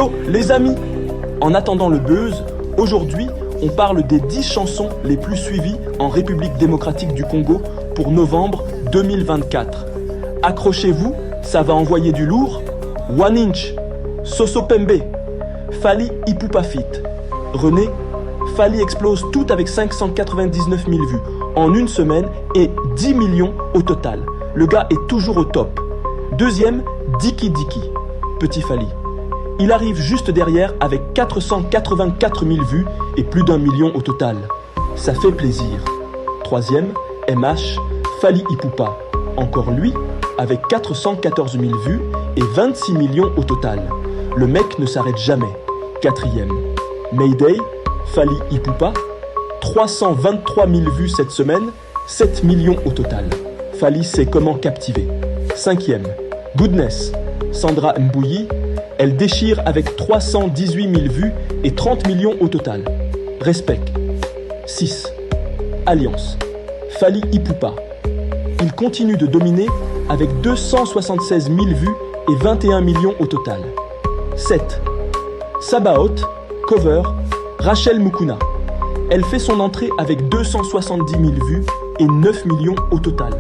Yo les amis, en attendant le buzz, aujourd'hui on parle des 10 chansons les plus suivies en République démocratique du Congo pour novembre 2024. Accrochez-vous, ça va envoyer du lourd. One Inch, Soso Pembe, Fally Ipupa Feat. René, Fally explose tout avec 599 000 vues en une semaine et 10 millions au total. Le gars est toujours au top. Deuxième, Diki Diki, Petit Fally. Il arrive juste derrière avec 484 000 vues et plus d'1 million au total. Ça fait plaisir. Troisième, MH, Fally Ipupa. Encore lui, avec 414 000 vues et 26 millions au total. Le mec ne s'arrête jamais. Quatrième, Mayday, Fally Ipupa. 323 000 vues cette semaine, 7 millions au total. Fally sait comment captiver. Cinquième, Goodness, Sandra Mbouyi. Elle déchire avec 318 000 vues et 30 millions au total. Respect. 6. Alliance. Fally Ipupa. Il continue de dominer avec 276 000 vues et 21 millions au total. 7. Sabaoth, cover, Rachel Mukuna. Elle fait son entrée avec 270 000 vues et 9 millions au total.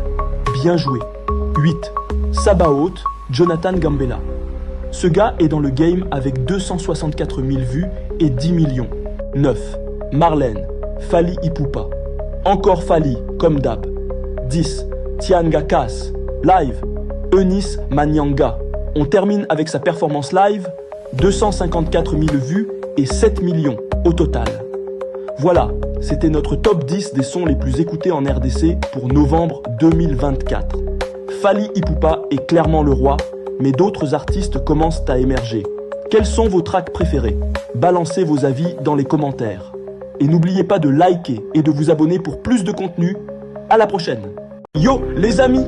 Bien joué. 8. Sabaoth, Jonathan Gambella. Ce gars est dans le game avec 264 000 vues et 10 millions. 9. Marlène, Fally Ipupa. Encore Fally, comme d'hab. 10. Tianga Kass, live, Eunice Manyanga. On termine avec sa performance live, 254 000 vues et 7 millions au total. Voilà, c'était notre top 10 des sons les plus écoutés en RDC pour novembre 2024. Fally Ipupa est clairement le roi, mais d'autres artistes commencent à émerger. Quels sont vos tracks préférés? Balancez vos avis dans les commentaires. Et n'oubliez pas de liker et de vous abonner pour plus de contenu. À la prochaine. Yo les amis!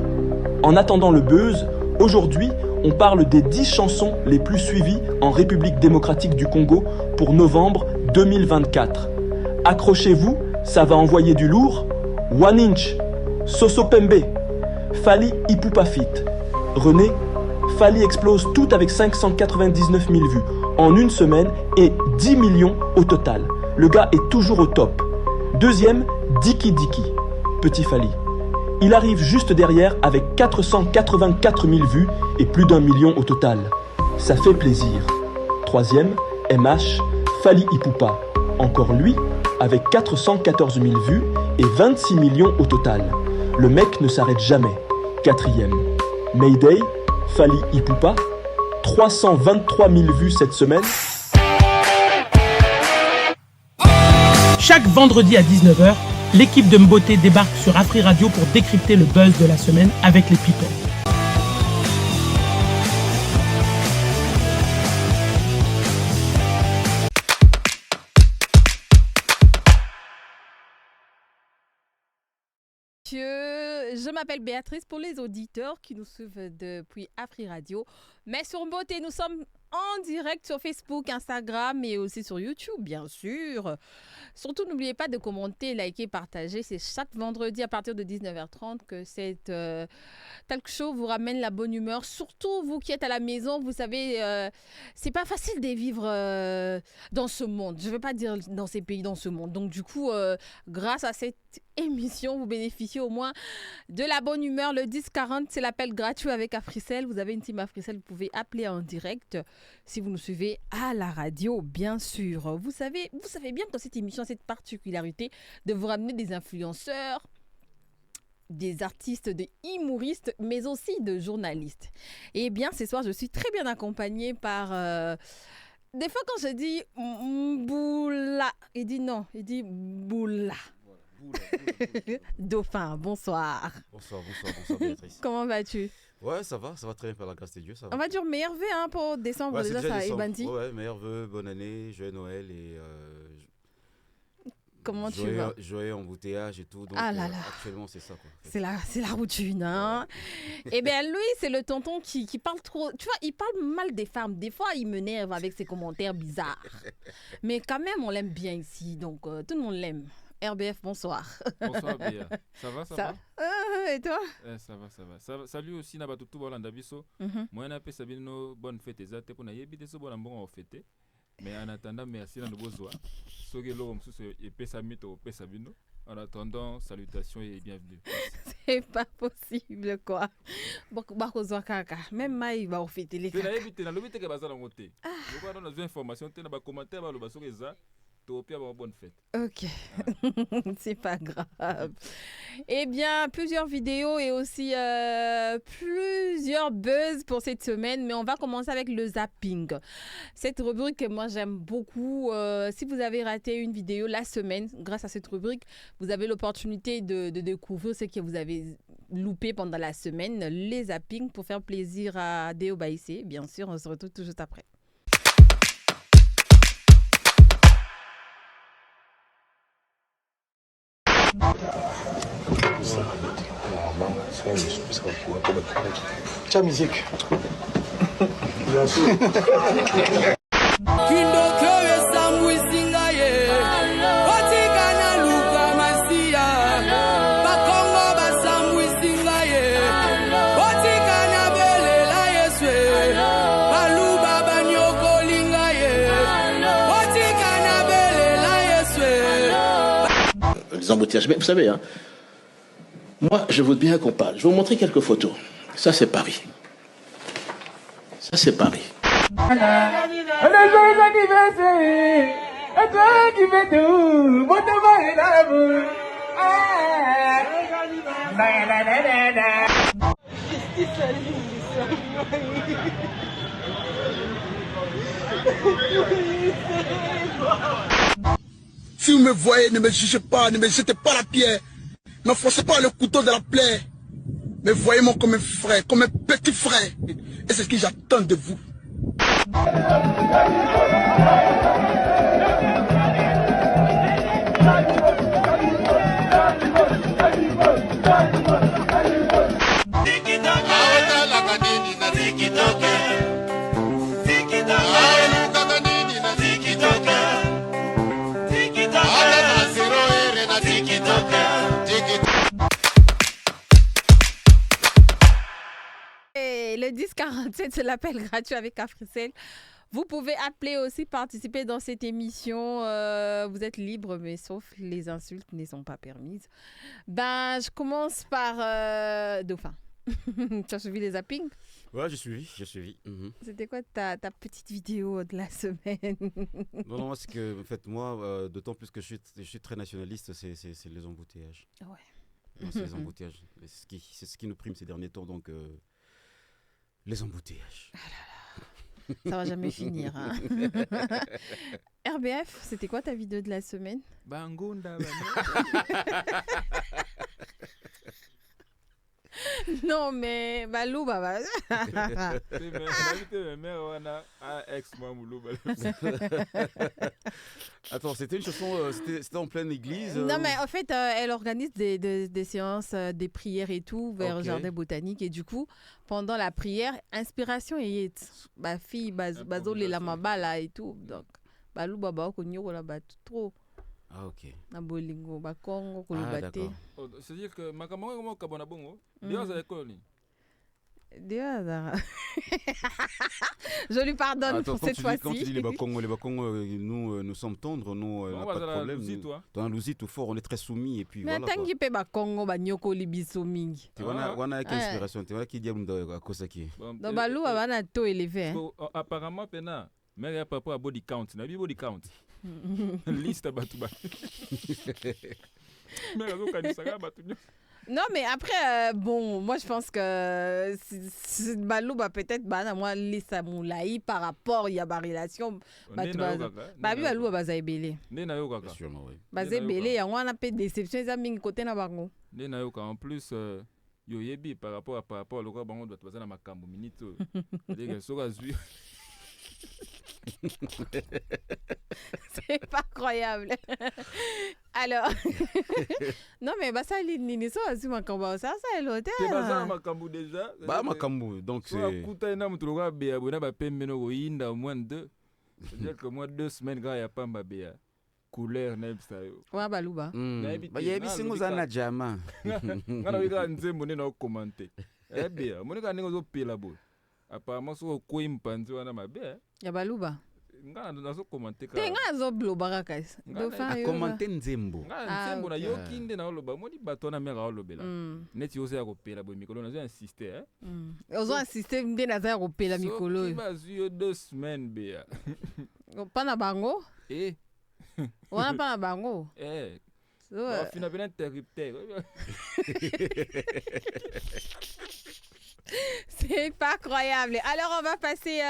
En attendant le buzz, aujourd'hui on parle des 10 chansons les plus suivies en République démocratique du Congo pour novembre 2024. Accrochez-vous, ça va envoyer du lourd. One Inch, Soso Pembe, Fally Ipupa Feat. René, Fally explose tout avec 599 000 vues en une semaine et 10 millions au total. Le gars est toujours au top. Deuxième, Diki Diki, Petit Fally. Il arrive juste derrière avec 484 000 vues et plus d'1 million au total. Ça fait plaisir. Troisième, MH, Fally Ipupa. Encore lui, avec 414 000 vues et 26 millions au total. Le mec ne s'arrête jamais. Quatrième, Mayday, Fally Ipupa. 323 000 vues cette semaine. Chaque vendredi à 19h, l'équipe de Mboté débarque sur Afri Radio pour décrypter le buzz de la semaine avec les people. Je m'appelle Béatrice pour les auditeurs qui nous suivent depuis Afri Radio. Mais sur Mboté, nous sommes en direct sur Facebook, Instagram et aussi sur YouTube, bien sûr. Surtout, n'oubliez pas de commenter, liker, partager. C'est chaque vendredi à partir de 19h30 que cette talk show vous ramène la bonne humeur. Surtout vous qui êtes à la maison, vous savez, c'est pas facile de vivre dans ce monde. Je veux pas dire dans ces pays, dans ce monde. Donc du coup, grâce à cette émission, vous bénéficiez au moins de la bonne humeur. Le 1040, c'est l'appel gratuit avec Africell. Vous avez une team Africell, vous pouvez appeler en direct si vous nous suivez à la radio, bien sûr. Vous savez bien que cette émission a cette particularité de vous ramener des influenceurs, des artistes, des humoristes, mais aussi de journalistes. Et bien, ce soir, je suis très bien accompagnée par... des fois, quand je dis Mboula, il dit non, il dit Boula. Dauphin, bonsoir. Bonsoir Béatrice. Comment vas-tu? Ouais, ça va très bien par la grâce de Dieu, ça va. On va dire meilleurs vœux pour décembre, ouais, déjà ça est bandit. Ouais, meilleurs vœux, bonne année, joyeux Noël et comment tu vas? Joyeux embouteillage et tout. Donc, ah là là. Actuellement, c'est ça, quoi. C'est la routine, hein. Eh bien, lui, c'est le tonton qui parle trop. Tu vois, il parle mal des femmes. Des fois, il m'énerve avec ses commentaires bizarres. Mais quand même, on l'aime bien ici. Donc, tout le monde l'aime. RBF, bonsoir. Bonsoir Béa. Ça va, ça va? Et toi? Ça va, ça va. Salut aussi na batutu bolanda biso. Moi na pesa bino bonne fête ezate pour na yebite so bona mbongo fête. Mais en attendant merci na bozwa. Soki lo msusu e pesa mito pesa bino. En attendant, salutations et bienvenue. C'est pas possible quoi. Bakozwa kaka. Même Maï va fêter les kaka. Na yebite na lobite ke bazala ngote. Pourquoi dans les informations te na ba commentaire ba lo ba soki eza to pia ba bonne fête. Ok, c'est pas grave. Eh bien, plusieurs vidéos et aussi plusieurs buzz pour cette semaine, mais on va commencer avec le zapping. Cette rubrique que moi j'aime beaucoup. Si vous avez raté une vidéo la semaine, grâce à cette rubrique, vous avez l'opportunité de découvrir ce que vous avez loupé pendant la semaine, les zappings, pour faire plaisir à Déo Baïsé. Bien sûr, on se retrouve tout juste après. Ta musique. Les embouteillages. Mais vous savez, hein, moi, je veux bien qu'on parle. Je vais vous montrer quelques photos. Ça, c'est Paris. Ça, c'est Paris. Si vous me voyez, ne me jugez pas, ne me jetez pas la pierre. Ne forcez pas le couteau de la plaie. Mais voyez-moi comme un frère, comme un petit frère. Et c'est ce que j'attends de vous. Le 1047, c'est l'appel gratuit avec Africell. Vous pouvez appeler aussi, participer dans cette émission. Vous êtes libre, mais sauf les insultes ne sont pas permises. Ben, je commence par Dauphin. Tu as suivi les zappings? Ouais, j'ai suivi. C'était quoi ta petite vidéo de la semaine? Non, c'est que, en fait, moi, d'autant plus que je suis très nationaliste, c'est les embouteillages. Ouais. Ouais, c'est les embouteillages. C'est ce qui nous prime ces derniers temps, donc les embouteillages. Ça va jamais finir. Hein. RBF, c'était quoi ta vidéo de la semaine? Bangunda. Non, mais Balou, baba. Attends, c'était une chanson, c'était en pleine église. Non, mais en fait, elle organise des séances, des prières et tout vers le jardin botanique. Et du coup, pendant la prière, inspiration et ma fille, bazo les lamabala et tout. Donc, Balou, baba, konyo, la bat trop. Ah, ok. Na bolingo, bakongo, Ah, kolobate. d'accord. C'est-à-dire que makambo comment kabona bongo. Dia za école. Je lui pardonne Attends, pour cette fois-ci. Quand tu dis les Bakongos, nous sommes tendres, nous, on n'a pas de problème. Dans l'ouzi, tout fort, on est très soumis et puis Mais voilà. tant qu'il peut Bakongo, Banyoko, Libiso Mingi. Tu vois, on a quelle inspiration? Tu vois qui dit à Kosaki? Donc, Balou, on a taux élevé. Apparemment, pena, mais il y a pas body count. Il y a body count. Liste batuba. Non, mais après, bon, moi je pense que Balou, peut-être, moi, liste moulaï par rapport, il y a ma relation. Balou, baza ebele. Sûrement, oui. Baza ebele, on a peu de déception, ils ont mis côté na bango. En plus, yo yebi par rapport au local, bango doit baza na makambo minito. C'est pas croyable. Alors, non mais ça nini so azu makambo ça est l'hôtel. C'est pas makambo déjà. Bah makambo donc c'est. Kuta ina mutu loka bea bona ba pembe no inda au moins 2. C'est-à-dire que moi 2 semaines quand il y a pas ma bea. couleur nebsa wa baluba ba yebi singo za na jama ngana wika nzembo ne na commenter bien monika ningo zo pela bo apparemment so ko impanzi wana mabe ya baluba ngana nazo commenter ka tenga zo bloba ka a commenter nzembo nzembo na yokinde na oloba moni bato na mera olobela neti ozo ya kopela bo mikolo nazo insister ozo insister mbe na za kopela mikolo so bazu yo 2 semaines bea pana bango wana pana bango so fina bien interrupteur c'est pas croyable. Alors on va passer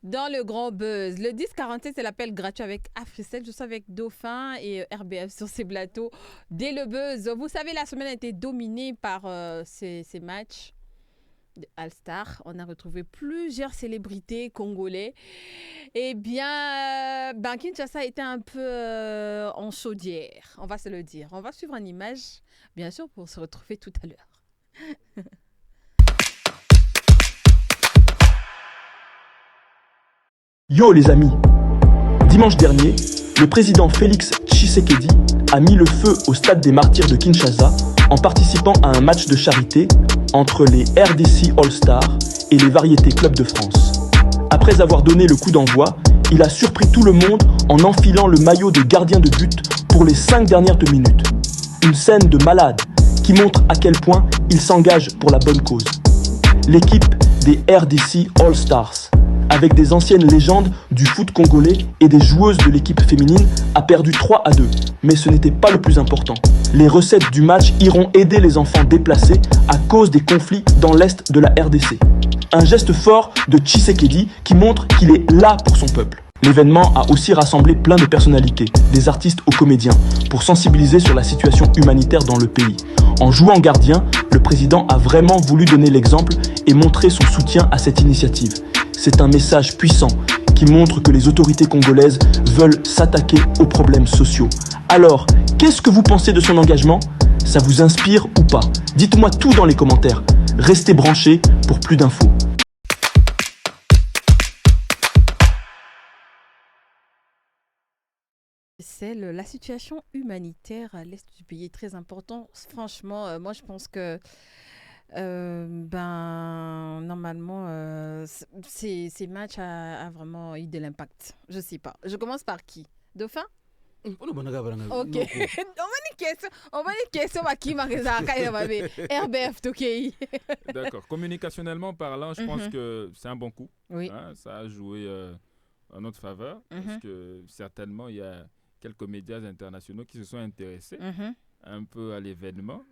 dans le grand buzz. Le 1047, c'est l'appel gratuit avec Africell. Je suis avec Dauphin et RBF sur ces plateaux. Dès le buzz, vous savez, la semaine a été dominée par ces matchs de All-Star. On a retrouvé plusieurs célébrités congolais. Eh bien, Kinshasa était un peu en chaudière, on va se le dire. On va suivre une image, bien sûr, pour se retrouver tout à l'heure. Yo les amis, dimanche dernier, le président Félix Tshisekedi a mis le feu au stade des martyrs de Kinshasa en participant à un match de charité entre les RDC All-Stars et les Variétés Club de France. Après avoir donné le coup d'envoi, il a surpris tout le monde en enfilant le maillot de gardien de but pour les 5 dernières minutes. Une scène de malade qui montre à quel point il s'engage pour la bonne cause. L'équipe des RDC All-Stars, avec des anciennes légendes du foot congolais et des joueuses de l'équipe féminine, a perdu 3-2. Mais ce n'était pas le plus important. Les recettes du match iront aider les enfants déplacés à cause des conflits dans l'est de la RDC. Un geste fort de Tshisekedi qui montre qu'il est là pour son peuple. L'événement a aussi rassemblé plein de personnalités, des artistes aux comédiens, pour sensibiliser sur la situation humanitaire dans le pays. En jouant gardien, le président a vraiment voulu donner l'exemple et montrer son soutien à cette initiative. C'est un message puissant qui montre que les autorités congolaises veulent s'attaquer aux problèmes sociaux. Alors, qu'est-ce que vous pensez de son engagement ? Ça vous inspire ou pas ? Dites-moi tout dans les commentaires. Restez branchés pour plus d'infos. C'est la situation humanitaire à l'est du pays est très importante. Franchement, moi je pense que normalement, ces matchs a vraiment eu de l'impact. Je sais pas. Je commence par qui ? Dauphin ? Ok. On va une question à qui RBF, ok. D'accord. Communicationnellement parlant, je pense que c'est un bon coup. Oui. Hein, ça a joué en notre faveur parce que certainement il y a quelques médias internationaux qui se sont intéressés un peu à l'événement.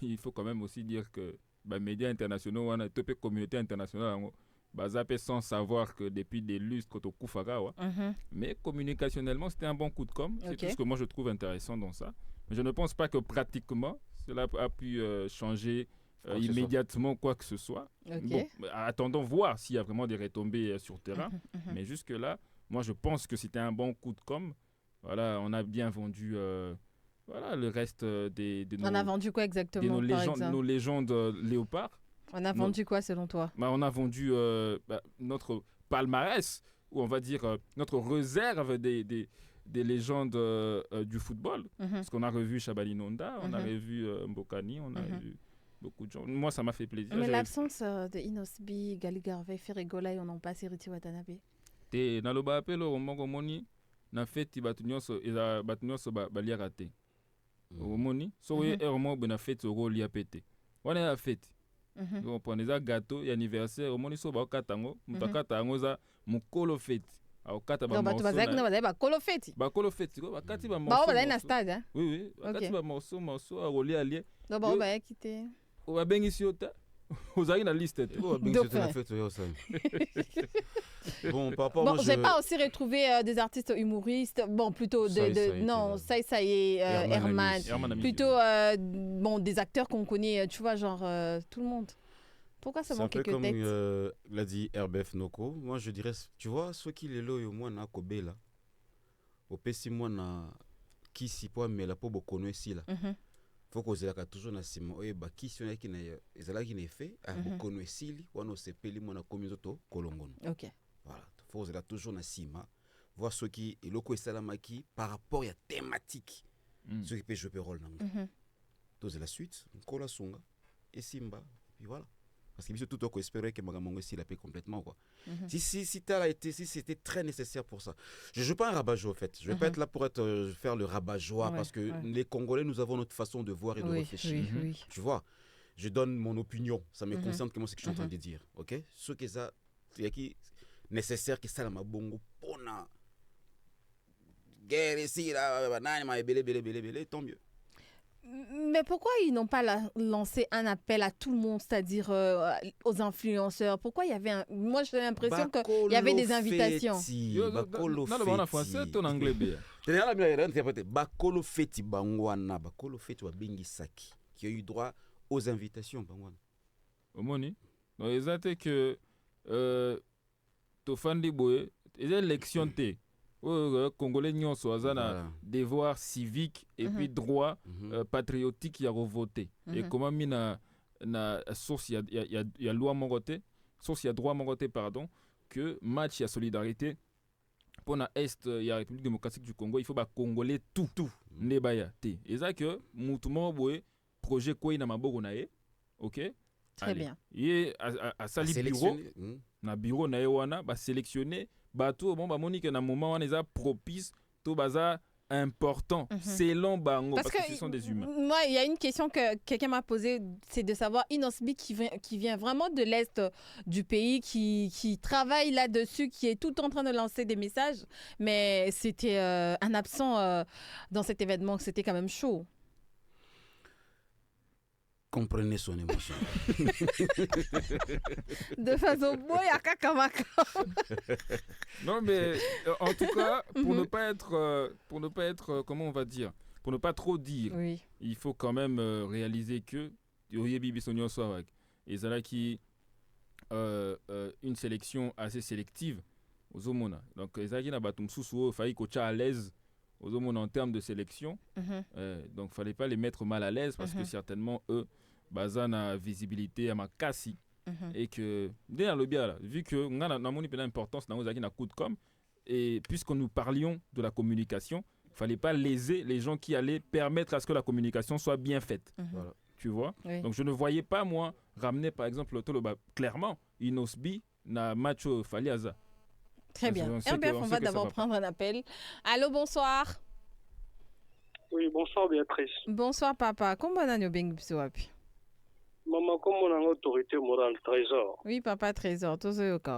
Il faut quand même aussi dire que les médias internationaux, on a toute la communauté internationale, sans savoir que depuis des lustres, mais communicationnellement, c'était un bon coup de com'. C'est tout ce que moi je trouve intéressant dans ça. Mais je ne pense pas que pratiquement, cela a pu changer immédiatement quoi que ce soit. Bon, attendons voir s'il y a vraiment des retombées sur terrain. Mais jusque-là, moi je pense que c'était un bon coup de com'. Voilà, on a bien vendu... Voilà, le reste de nos... On a vendu quoi exactement, nos légendes léopards. On a vendu quoi selon toi ? On a vendu notre palmarès, ou on va dire notre réserve des légendes du football. Parce qu'on a revu Chabani Nonda, on a revu Mbokani, on a vu beaucoup de gens. Moi, ça m'a fait plaisir. Mais l'absence de Inosbi, Gali Garvey, Ferregola, on n'a pas Seriti Watanabe. Te naloba apelo omongo moni na feti batu nyonso balia raté. Omoni so we ermo bena fete ro lia pété. Wana ya fete. On prend des gâteaux et anniversaire omoni so ba katango, mutaka ngo za mukolo fete. Au kata ba morceau. Ba kolo fete. Ba kolo fete ko ba kati ba morceau. Ba ba na stade hein. Oui, kati ba morceau a rolé allié. Do ba ba quitter. O ba bengi siota. Vous avez la liste. Bon, par rapport bon, j'ai pas aussi retrouvé des artistes humoristes. Bon, plutôt non, ça y est, Herman. Plutôt bon, des acteurs qu'on connaît, tu vois, genre tout le monde. Pourquoi ça manque quelques têtes? Comme l'a dit RBF Noko, moi je dirais, tu vois, ceux qui les loyaux, moi, na Kobe là, au PC, moi, na qui s'y peut, mais la peau, qu'on ici là. Faut qu'on se la toujours na sima oye ba question yaki na ezala ki na fait a bokono esili wana osepeli mona komi zoto kolongono. OK. Voilà, faut se la toujours na sima voir ce qui est loco et salamaki par rapport à la thématique. Ce qui peut jouer rôle. Donc, la suite, Kola Songa et Simba, puis voilà. Parce que tout le espérer que Magamongo s'il a payé complètement. Quoi. Si c'était très nécessaire pour ça. Je ne joue pas un rabat-joie, en fait. Je ne vais pas être là pour faire le rabat-joie parce que les Congolais, nous avons notre façon de voir et de réfléchir. Tu vois, je donne mon opinion. Ça me concerne que moi, ce que je suis en train de dire. Ok? Ce qui est nécessaire, que ça, la mabongo, pona. Guerre ici, là, tant mieux. Mais pourquoi ils n'ont pas lancé un appel à tout le monde, c'est-à-dire aux influenceurs? Pourquoi il y avait moi j'ai l'impression qu'il y avait des invitations. Non, en français, ton anglais bien. Bakolo feti bangwana, bakolo feti wa bengisaki qui a eu droit aux invitations bangwana. Omoni. Donc exact que to fandi boye, les élections té. Congolais nyonso azana devoir civique et puis droit patriotique ya revoter et comment mina na source ya loi mongoté source ya droit mongoté pardon que match ya solidarité pour na est ya République démocratique du Congo il faut ba congolais tout ne baya té et ça que mutu mo boye projet quoi na maboko na ye OK très bien et à sali bureau na bureau na wana ba sélectionner bateau bon bah monique na moment on les a propice tout baza important selon bango parce que ce sont des humains. Moi il y a une question que quelqu'un m'a posée, c'est de savoir Inosbi qui vient vraiment de l'est du pays qui travaille là-dessus, qui est tout en train de lancer des messages, mais c'était un absent dans cet événement, c'était quand même chaud. Comprenez son émotion. De façon boya kakamaka. Non mais en tout cas pour ne pas être comment on va dire, pour ne pas trop dire, il faut quand même réaliser que et ça qui une sélection assez sélective aux homona. Donc ça qui n'a pas tout sous failli coacher à l'aise aux homona en termes de sélection. Donc fallait pas les mettre mal à l'aise parce que certainement eux bazana visibilité à ma cassi et que derrière le bien là vu que on a mon importance dans na coup de com et puisque nous parlions de la communication fallait pas léser les gens qui allaient permettre à ce que la communication soit bien faite. Voilà. Tu vois donc je ne voyais pas moi ramener par exemple Toloba clairement Inosbi na macho Faliaza. Très bien. On va d'abord prendre un appel. Allô, bonsoir. Oui, bonsoir Béatrice. Bonsoir papa. Comment on a bien wapi? Maman, comme on a une autorité morale, Trésor. Oui, papa, Trésor. Tout ça, ok,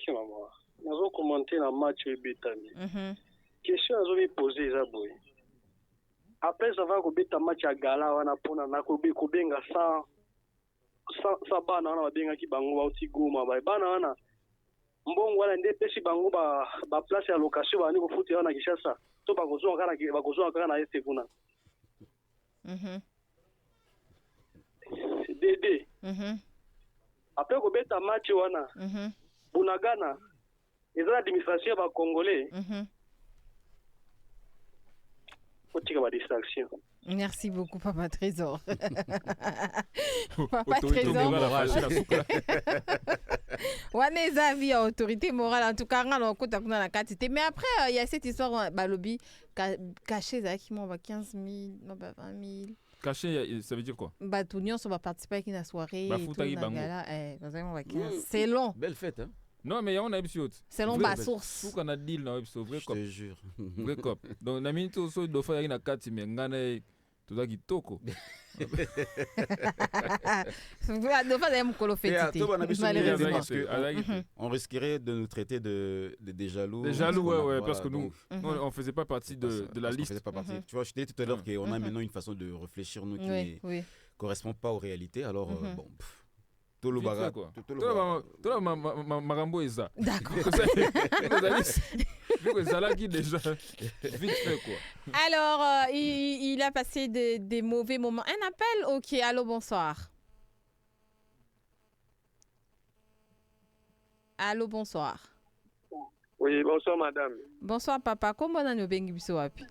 maman. Nous avons commenté le match de Bétami. Question à vous poser, Isaboui. Après avoir que Béta match à Gala, on a pona na Kobenga sans bana na benga ki bango ba uti goma ba bana na mbongo wala nde pesi bango ba place ya location ba ni ko futi na Kishasa. To ba kozwa kana na este kuna. Dédé. Après que beta match wana. Bunagana. Et l'administration va congolais. Faut tirer ma distraction. Merci beaucoup papa Trésor. Papa Trésor. Waneza vie autorité morale en tout cas on compte na la quantité mais après il y a cette histoire balobi caché ça qui m'envoie 15 000, 20 000. Caché, ça veut dire quoi? Bah, tout le monde va participer à une soirée. C'est long. Belle fête, hein? Non, mais on a épisode. C'est long, bah, source. Tout qu'on a dit, là, c'est vrai. Je te jure. Vrai cop. Donc, on a mis tout ça, il doit faire une carte, mais on a tout ça qui toko. On risquerait de nous traiter de jaloux. Des jaloux, ouais, parce que nous, on ne faisait pas partie de la liste. Tu vois, je t'ai dit tout à l'heure qu'on a maintenant une façon de réfléchir, nous, qui ne correspond pas aux réalités. Alors, bon, tout le bagage. Tout le marambo est ça. D'accord. Vu que ça là qui déjà vite fait quoi. Alors, il a passé des mauvais moments. Un appel? Ok, allô, bonsoir. Allô, bonsoir. Oui, bonsoir madame. Bonsoir papa. Comment on a bengi biso wapi?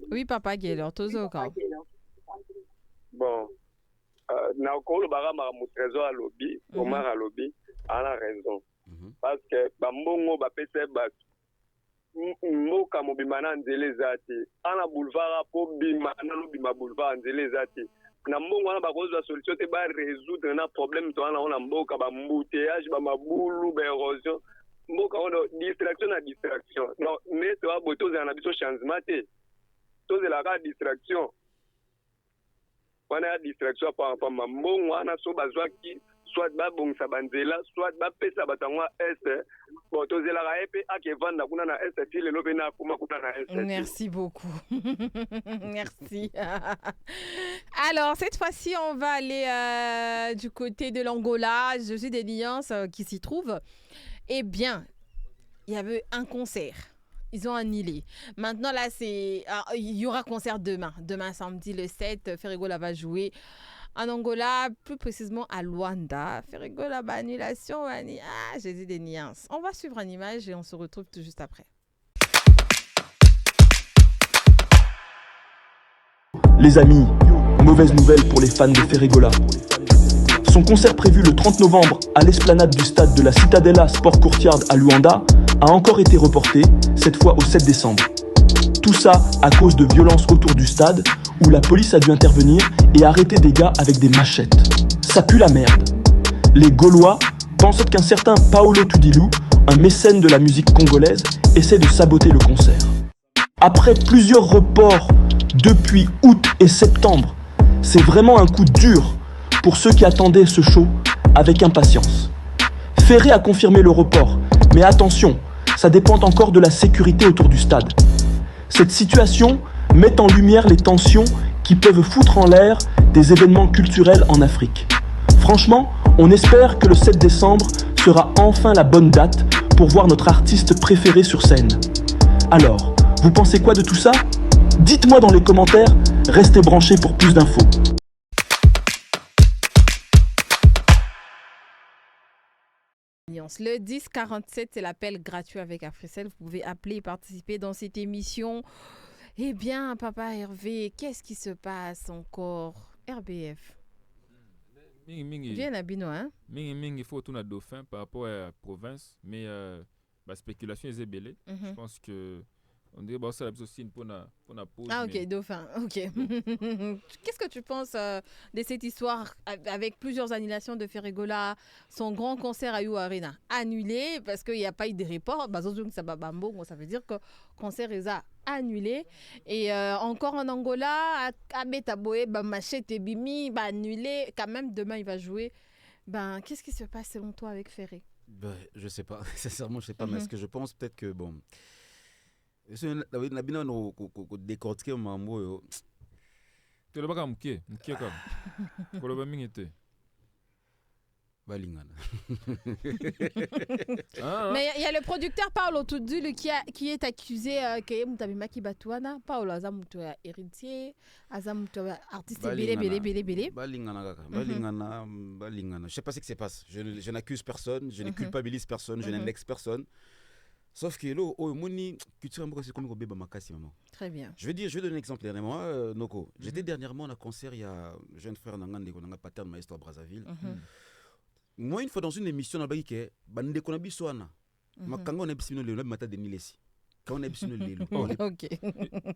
Oui papa Guélor, tozo ka. Bon. Na okolo bara ma Trésor à lobby, Omar à lobby, a la raison. parce que bambongo bapesa bato mboka mobima na nzela eza te ana boulevard po bima nalobima boulevard nzela eza te na mbongo wana bakozwa solution te barésoudre na problème to wana na mboka bambouteillage bamabulu baérosion mboka wana distraction na distraction donc mais toa boye tozela na biso changement te tozelaka distraction wana ya distraction pamba mbongo wana so bazwaki soit babongisa banzela soit bapesa bato yango est bon tozelaka ye mpe akevanda kuna na est ti lelo mpe na akoma kuna na est. Merci beaucoup. Merci. Alors cette fois-ci on va aller du côté de l'Angola. Je suis des nuances qui s'y trouvent. Eh bien il y avait un concert. Ils ont annulé. Maintenant, là, il y aura concert demain. Demain, samedi, le 7, Ferregola va jouer en Angola, plus précisément à Luanda. Ferregola, annulation. J'ai dit des nuances. On va suivre une image et on se retrouve tout juste après. Les amis, mauvaise nouvelle pour les fans de Ferregola. Son concert prévu le 30 novembre à l'esplanade du stade de la Citadella Sport Courtyard à Luanda a encore été reporté, cette fois au 7 décembre. Tout ça à cause de violences autour du stade où la police a dû intervenir et arrêter des gars avec des machettes. Ça pue la merde. Les Gaulois pensent qu'un certain Paolo Tudilou, un mécène de la musique congolaise, essaie de saboter le concert. Après plusieurs reports depuis août et septembre, c'est vraiment un coup dur pour ceux qui attendaient ce show avec impatience. Ferré a confirmé le report, mais attention, ça dépend encore de la sécurité autour du stade. Cette situation met en lumière les tensions qui peuvent foutre en l'air des événements culturels en Afrique. Franchement, on espère que le 7 décembre sera enfin la bonne date pour voir notre artiste préféré sur scène. Alors, vous pensez quoi de tout ça ? Dites-moi dans les commentaires, restez branchés pour plus d'infos. Le 1047, c'est l'appel gratuit avec Africell. Vous pouvez appeler et participer dans cette émission. Eh bien, Papa Hervé, qu'est-ce qui se passe encore? RBF. Viens à Bino, hein? Il faut tout un dauphin par rapport à la province, mais la spéculation est ébellée. Je pense que on dirait que ça aussi pour la pause. Ah, ok, mais... dauphin, ok. Qu'est-ce que tu penses de cette histoire avec plusieurs annulations de Ferregola, son grand concert à You Arena annulé parce qu'il n'y a pas eu de report? Ça veut dire que le concert est annulé. Et encore en Angola, à Betaboé, Machete et Bimi, annulé. Quand même, demain, il va jouer. Qu'est-ce qui se passe selon toi avec Ferré? Je ne sais pas. Sincèrement, je ne sais pas. Mais ce que je pense, peut-être que, bon... na bino no décortiquer mambo yo te le baka mkie comme ko le ba mingi te balingana. Mais il y a le producteur Paolo Tudulu qui est accusé que mutabimaki batwana Paolo azamuto héritier azamuto artiste belé balingana kaka balingana. Je sais pas ce qui se passe. Je n'accuse personne, je ne culpabilise personne, je n'indexe personne. Sauf que là, culture c'est comme maman. Très bien. Je vais donner un exemple dernièrement. Noko, j'étais dernièrement à un concert, il y a un jeune frère Nangande, on a pattern maestro à Brazzaville. Moi, une fois dans une émission, on a dit que bande qu'on a bisoana. Ma quand on a bisino le matin de Nilesi. Quand on a bisino le. OK.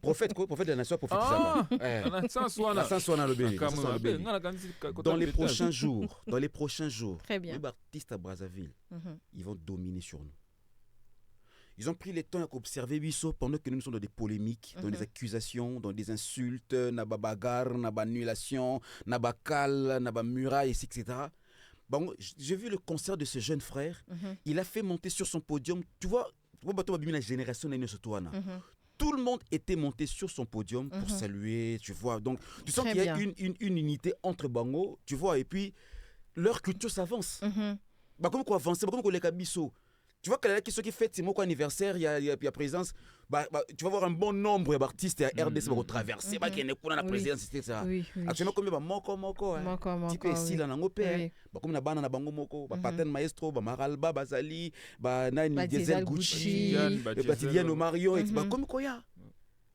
Prophète de la nation, prophète ça. Dans les prochains jours, très bien. Les artistes à Brazzaville, ils vont dominer sur nous. Ils ont pris le temps d'observer Bisso pendant que nous sommes dans des polémiques, dans des accusations, dans des insultes, naba bagarre, naba annulation, naba cal, naba muraille, etc. Bon, j'ai vu le concert de ce jeune frère. Il a fait monter sur son podium. Tu vois la génération tout le monde était monté sur son podium pour saluer, tu vois. Donc, tu sens qu'il y a une unité entre Bango, tu vois, et puis leur culture s'avance. Comme quoi avancer, comme quoi les Kabisso. Tu vois que la question qui fait c'est mon anniversaire, il y a présence, tu vas voir un bon nombre d'artistes à RDC pour traverser, qui est pour la présidence, etc. Actuellement, comme moko, type ici là nango père, comme na bana na bango moko, pattern maestro, maralba, bazali, nani diesel Gucci, Batidiano Mario, comme quoi ya.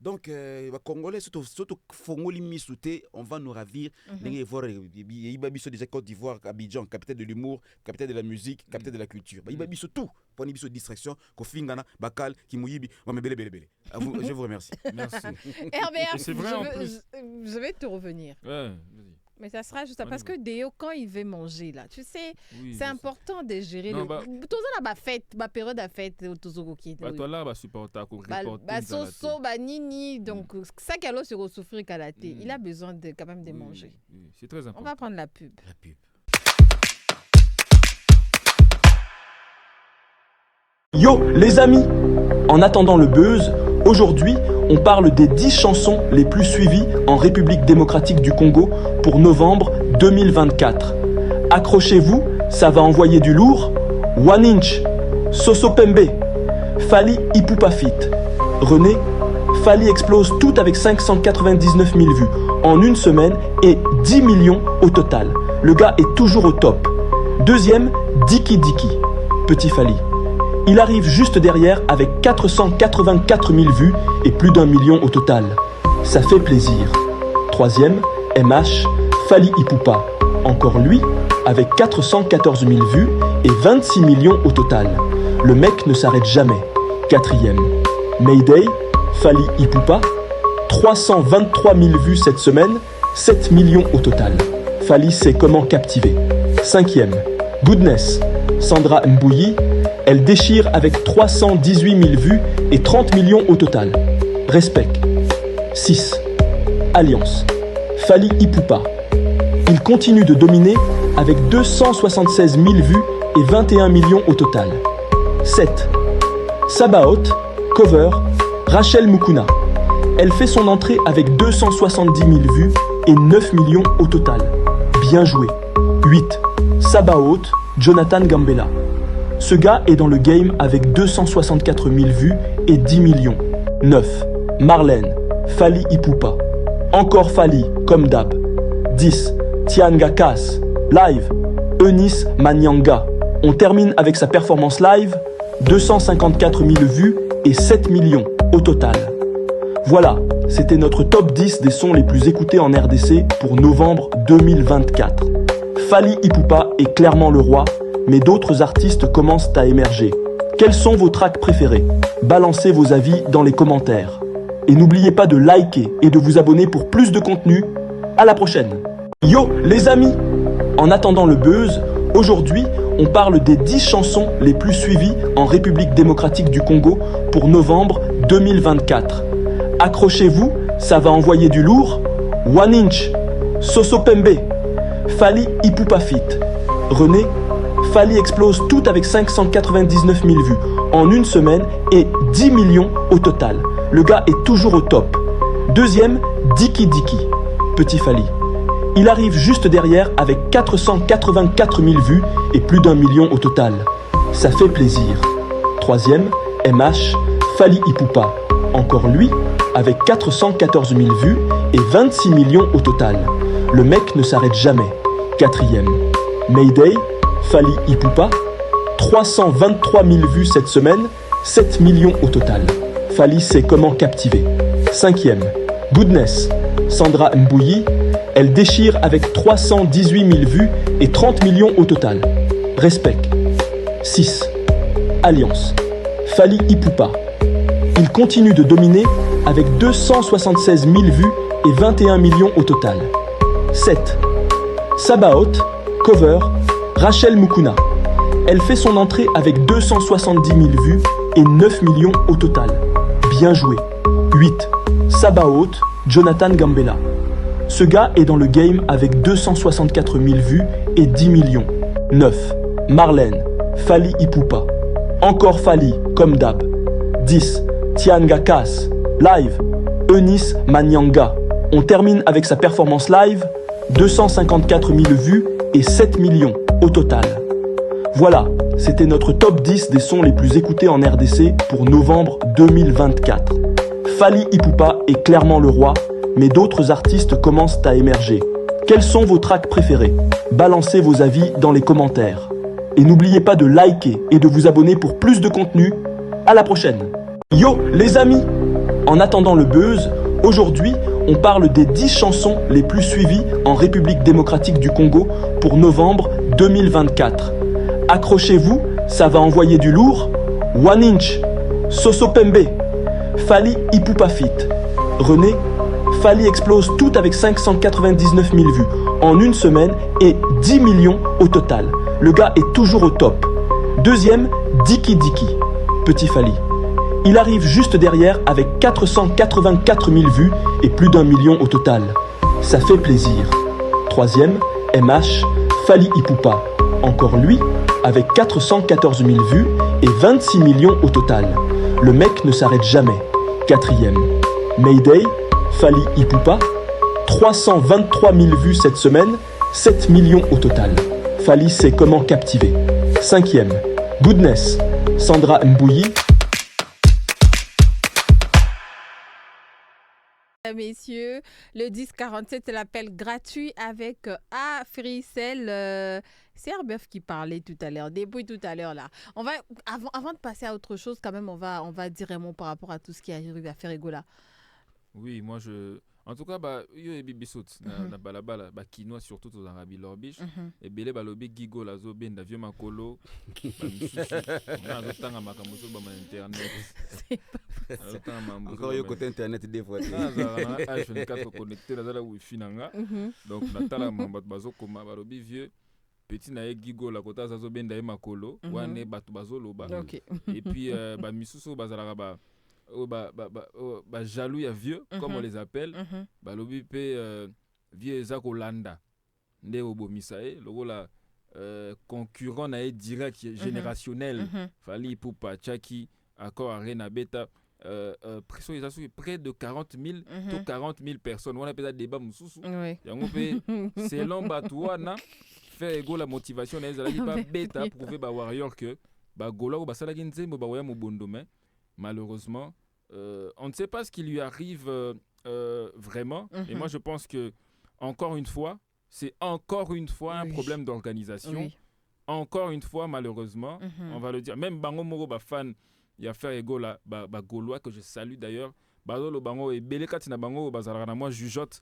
Donc, les Congolais, surtout Fongoli Misouté, on va nous ravir. Il y a des Côte d'Ivoire, Abidjan, capitale de l'humour, capitale de la musique, capitale de la culture. Il y a tout. Pour une distraction, Kofingana, Bakal, Kimouyibi. Je vous remercie. Merci. Herbert, c'est vrai, en plus. je vais te revenir. Ouais, mais ça sera juste parce que Déo, quand il veut manger, là, tu sais, c'est important de gérer non, le. Tout ça, la fête, la période de fête, au qui bah, toi là, supporter, soso, nini, donc, ça qu'elle a sur souffrir kalaté, il a besoin de quand même de manger. Oui, c'est très important. On va prendre la pub. Yo les amis, en attendant le buzz, aujourd'hui on parle des 10 chansons les plus suivies en République démocratique du Congo pour novembre 2024. Accrochez-vous, ça va envoyer du lourd. One Inch, Soso Pembe, Fally Ipupa Fit. René, Fally explose tout avec 599 000 vues en une semaine et 10 millions au total. Le gars est toujours au top. Deuxième, Diki Diki, Petit Fally. Il arrive juste derrière avec 484 000 vues et plus d'1 million au total. Ça fait plaisir. Troisième, MH, Fally Ipupa. Encore lui, avec 414 000 vues et 26 millions au total. Le mec ne s'arrête jamais. Quatrième, Mayday, Fally Ipupa. 323 000 vues cette semaine, 7 millions au total. Fally sait comment captiver. Cinquième, Goodness, Sandra Mbouyi. Elle déchire avec 318 000 vues et 30 millions au total. Respect. 6. Alliance. Fally Ipupa. Il continue de dominer avec 276 000 vues et 21 millions au total. 7. Sabaoth, cover, Rachel Mukuna. Elle fait son entrée avec 270 000 vues et 9 millions au total. Bien joué. 8. Sabaoth, Jonathan Gambella. Ce gars est dans le game avec 264 000 vues et 10 millions. 9. Marlène, Fally Ipupa. Encore Fally, comme d'hab. 10. Tianga Kass, live, Eunice Manyanga. On termine avec sa performance live, 254 000 vues et 7 millions au total. Voilà, c'était notre top 10 des sons les plus écoutés en RDC pour novembre 2024. Fally Ipupa est clairement le roi, mais d'autres artistes commencent à émerger. Quels sont vos tracks préférés? Balancez vos avis dans les commentaires. Et n'oubliez pas de liker et de vous abonner pour plus de contenu. À la prochaine. Yo les amis! En attendant le buzz, aujourd'hui, on parle des 10 chansons les plus suivies en République démocratique du Congo pour novembre 2024. Accrochez-vous, ça va envoyer du lourd. One Inch, Soso Pembe, Fally Ipupa Fit. René, Fally explose tout avec 599 000 vues en une semaine et 10 millions au total. Le gars est toujours au top. Deuxième, Diki Diki, Petit Fally. Il arrive juste derrière avec 484 000 vues et plus d'1 million au total. Ça fait plaisir. Troisième, MH, Fally Ipupa. Encore lui, avec 414 000 vues et 26 millions au total. Le mec ne s'arrête jamais. Quatrième, Mayday, Fally Ipupa. 323 000 vues cette semaine, 7 millions au total. Fally sait comment captiver. Cinquième, Goodness, Sandra Mbouyi. Elle déchire avec 318 000 vues et 30 millions au total. Respect. 6. Alliance. Fally Ipupa. Il continue de dominer avec 276 000 vues et 21 millions au total. 7. Sabaoth, cover, Rachel Mukuna. Elle fait son entrée avec 270 000 vues et 9 millions au total. Bien joué. 8. Sabaoth, Jonathan Gambella. Ce gars est dans le game avec 264 000 vues et 10 millions. 9. Marlène, Fally Ipupa. Encore Fally, comme d'hab. 10. Tianga Kass, live, Eunice Manyanga. On termine avec sa performance live, 254 000 vues et 7 millions au total. Voilà, c'était notre top 10 des sons les plus écoutés en RDC pour novembre 2024. Fally Ipupa est clairement le roi, mais d'autres artistes commencent à émerger. Quels sont vos tracks préférés? Balancez vos avis dans les commentaires. Et n'oubliez pas de liker et de vous abonner pour plus de contenu. À la prochaine. Yo les amis! En attendant le buzz, aujourd'hui, on parle des 10 chansons les plus suivies en République démocratique du Congo pour novembre 2024. Accrochez-vous, ça va envoyer du lourd. One Inch, Soso Pembe, Fally Ipupa Fit. René, Fally explose tout avec 599 000 vues en une semaine et 10 millions au total. Le gars est toujours au top. Deuxième, Diki Diki, Petit Fally. Il arrive juste derrière avec 484 000 vues et plus d'1 million au total. Ça fait plaisir. Troisième, MH, Fally Ipupa. Encore lui, avec 414 000 vues et 26 millions au total. Le mec ne s'arrête jamais. Quatrième, Mayday, Fally Ipupa. 323 000 vues cette semaine, 7 millions au total. Fally sait comment captiver. Cinquième, Goodness, Sandra Mbouyi. Messieurs, le 1047, c'est l'appel gratuit avec Africell. C'est Herbeuf qui parlait tout à l'heure, depuis tout à l'heure là. On va, avant de passer à autre chose, quand même, on va dire un mot par rapport à tout ce qui arrive à Ferregola. Oui, moi en tout cas, yo et Bibisot, na balabala, Kinois surtout aux Arabes Lorbiche, et Belé Balobi Gigo, la Zobe, na vieux Makolo, internet. Encore yo côté internet des fois. H24 connecté, là, Wi-Fi nanga. Donc, Natala Mambat Bazo, comme Balobi vieux. Petit nae Gigo, la Kota Zazo Benda et Makolo, Wane Batu Bazo Loba. Et puis, Misuso Bazalaba. Jaloux ya vieux comme on les appelle balobi pe vieux ezako landa nde obomisa logo la concurrent na direct générationnel Fally Ipupa Tchaki accord arena beta pression ils ont près de 40 000 to 40 000 personnes on appelle ça débat mususu yango pe selon batuana faire ego la motivation na ezala pas beta prouver ba warrior que ba gola ou ba sala kinzembo ba waya mubondo mais malheureusement, on ne sait pas ce qui lui arrive vraiment. Et moi, je pense que, encore une fois, c'est encore une fois un problème d'organisation. Encore une fois, malheureusement, on va le dire. Même Bango Moro, fan, il y a fait ego la Gaulois que je salue d'ailleurs. Bazolo Bango et Belekatina Bango, Bazarana, moi, jugeote.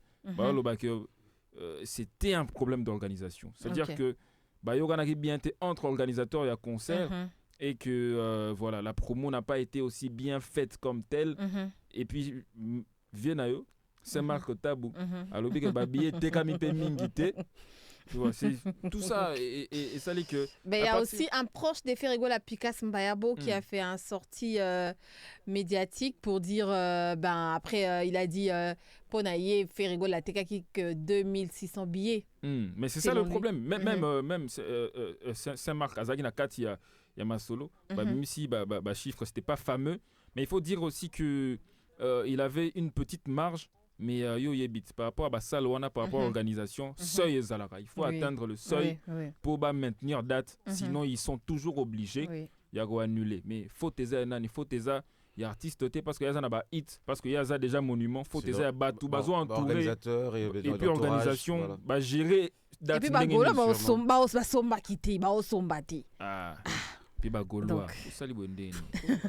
C'était un problème d'organisation. C'est-à-dire que Bayogana qui bien été entre organisateurs et concerts. Et que voilà, la promo n'a pas été aussi bien faite comme telle. Et puis, Viennayo, Saint-Marc Tabou, alors que Babié, Tekamipe Mingite. Tu vois, c'est tout ça. Et ça dit que. Mais il y a aussi un proche des Ferregola, Pikas Mbayabo, qui a fait un sortie médiatique pour dire. Après, il a dit Ponaye, Ferregola, Tekaki, que 2600 billets. Mais c'est ça le problème. Même Saint-Marc, Azagi Nakati, il y a ma solo, même si chiffre c'était pas fameux, mais il faut dire aussi que il avait une petite marge, mais yo yebit par rapport à Salwana, par rapport à l'organisation, seuil Zalara, il faut atteindre le seuil pour maintenir date, sinon ils sont toujours obligés y a annuler. Mais faut teza nani, faut teza il y a artiste parce que y a ça hit, parce que y a ça déjà monument, faut teza batou bazo entouré et puis organisation gérer date. Et puis bagola ba somba kité, ba sombati. Donc,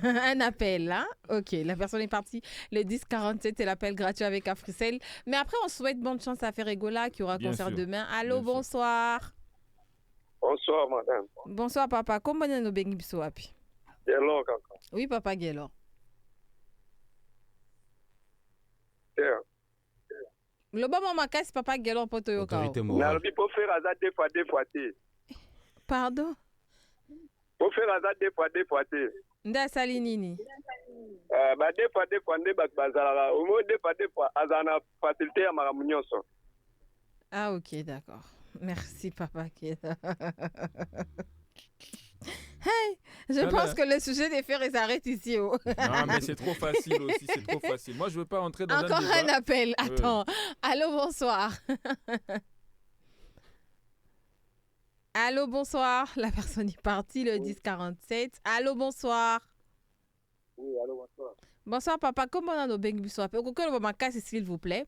un appel, hein? Ok, la personne est partie. Le 1047, c'est l'appel gratuit avec Africell. Mais après, on souhaite bonne chance à Ferregola qui aura concert demain. Allô, bonsoir. Bonsoir, madame. Bonsoir, papa. Comment est-ce que vous avez Gelor, kaka. Oui, papa Gelor. Le bon moment, c'est papa Gelor pour Toyoka. Nalobi pour faire ça deux fois. Pardon? Pour faire ça deux fois. Nda sali nini? Deux fois, bazala. Au moins deux fois, azana facilité à maramunyoso. Ah, ok, d'accord. Merci, papa Gelor. Hey, je pense que le sujet des faits s'arrête ici. Non, mais c'est trop facile aussi, c'est trop facile. Moi, je veux pas entrer dans encore un appel. Attends. Allô, bonsoir. Allô, bonsoir. La personne est partie, le 1047. Allô, bonsoir. Oui, allô, bonsoir. Bonsoir, papa. Comment on a nos bengi soir? Pourquoi le moment casse, s'il vous plaît?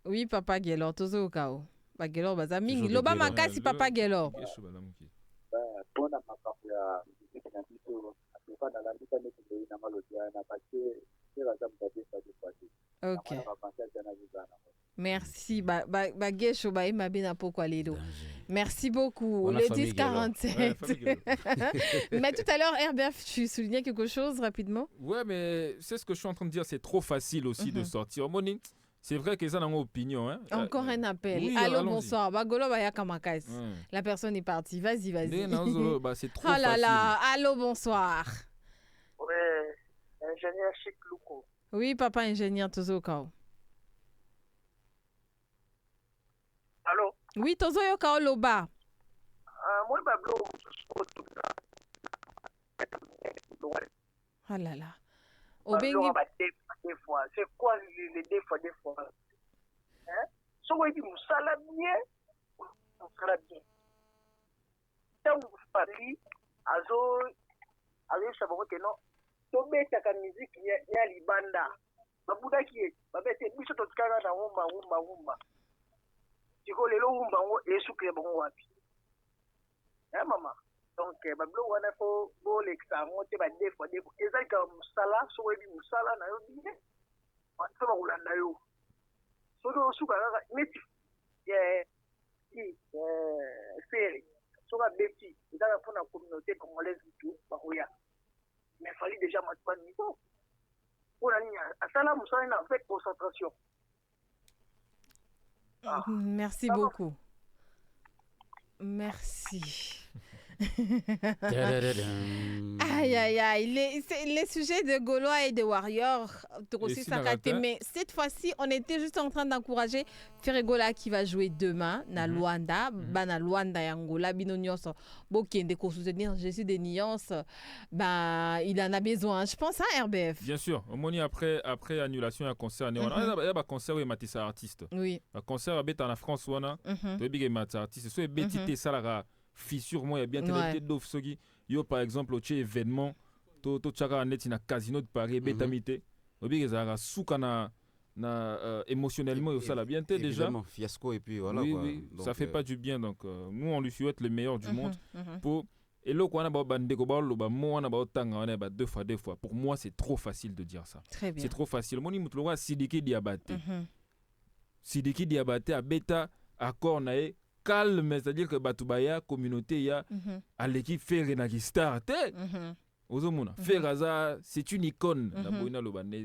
Oui, papa Gelor, toujours au cas où. Gelor bazamingi loba makasi papa Gelor. Ok. Merci. Bagesho, Mabina Pokwaledo. Merci beaucoup. On a Le famille 10-47. Ouais, famille Mais tout à l'heure, RBF, tu soulignais quelque chose rapidement? Ouais, mais c'est ce que je suis en train de dire. C'est trop facile aussi de sortir. Moni, c'est vrai que ça n'a pas opinion. Hein. Encore un appel. Oui, Allô, allons-y. bonsoir. Bagolo Baya Kamakas. Ouais. La personne est partie. Vas-y. C'est trop Oh là facile. là. Allô, bonsoir. Oui, ingénieur Chic Louko. Oui, papa ingénieur Tozokao. Allô? Oui, Tozoyokao Loba. Moi, Bablo. Oh là là. Bablo, des fois. C'est quoi les des fois? Hein? Si on dit Moussala bien, Moussala bien. Quand vous parlez, Azo, ça va que non. Tombe ta musique, il y a Libanda. Babuda qui est, babete, biso totkana na umba. Tiko lelo umba et souke bon wapi. Hein maman. Donc bablo wana fo bo lexa monte ba des fois ezalika musala so webi musala na yo bien. So ba ulanda yo. So do suka neti série. So ba beti, ezala pour la communauté congolaise tout ba oya. Mais il fallait déjà mettre de niveau. Pour la ligne, à ça là, nous sommes avec concentration. Merci beaucoup. Merci. Aïe. Les sujets de Gaulois et de Warriors, aussi mais cette fois-ci, on était juste en train d'encourager Ferregola qui va jouer demain, na Luanda, na Luanda et Angola, Binonyos, Bokende, pour soutenir Jésus des Nuances, il en a besoin, je pense, hein, RBF. Bien sûr, au moins après annulation d'un concert, il y a un concert où il y a des artistes. Oui. Un concert en France, il y a des artistes. Si il y a des fissure, moi, il y a bien des d'autres sogi. Yo, par exemple, au événement, to chaka net na casino de Paris, bétamité. Obi, ils ont soukana émotionnellement, ça l'a bien été déjà. Fiasco et puis voilà. Oui, quoi. oui, donc, ça fait pas du bien. Donc, nous, on lui souhaite le meilleur du monde. Pour et là, quand on a bandeko on a tanga, on a deux fois. Pour moi, c'est trop facile de dire ça. Très bien. C'est trop facile. Mon imutloa Sidiki Diabaté. Sidiki Diabaté à bêta accord nae calme, c'est-à-dire que Batubaya communauté ya à l'équipe fait Renagista te Ozomuna Ferraza c'est une icône la boina lo bande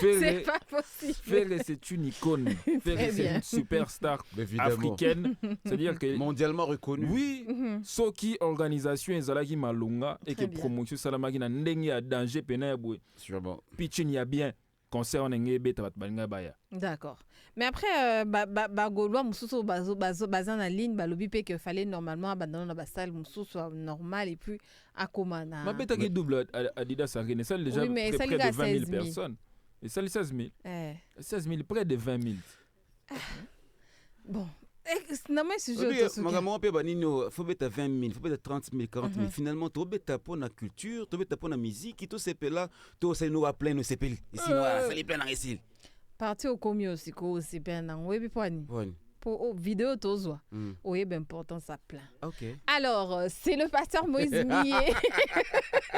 c'est pas possible. Ferre c'est une icône. Ferre c'est une superstar africaine, c'est-à-dire que mondialement reconnue. Oui, ce qui organisation ezalaki malunga et que promotion salamaki na ndenge ya danger pena ya boy. Sûrement. Pitching ya bien. Concert D'accord. Mais après, Gaulois, Moussousso, Bazan en ligne, Balobi, qu'il fallait normalement abandonner la salle, Moussousso normal et puis à Komana. Ma bête qui double Adidas Arena, ça déjà près de 20 000 personnes. Et ça, les 16 000. 16 000, près de 20 000. Bon. Non, mais c'est juste. Il faut mettre 20 000, il faut mettre 30 000, 40 000. Finalement, tu as pour la culture, tu as pour la musique, tout c'est là, tu as nous à plein de ces pays. Ici, ça les plein dans les parti au commis aussi, c'est bien. Oui, puis pour vidéo, tozo. Oui, bien important, ça plein. Ok. Alors, c'est le pasteur Moïse Millet.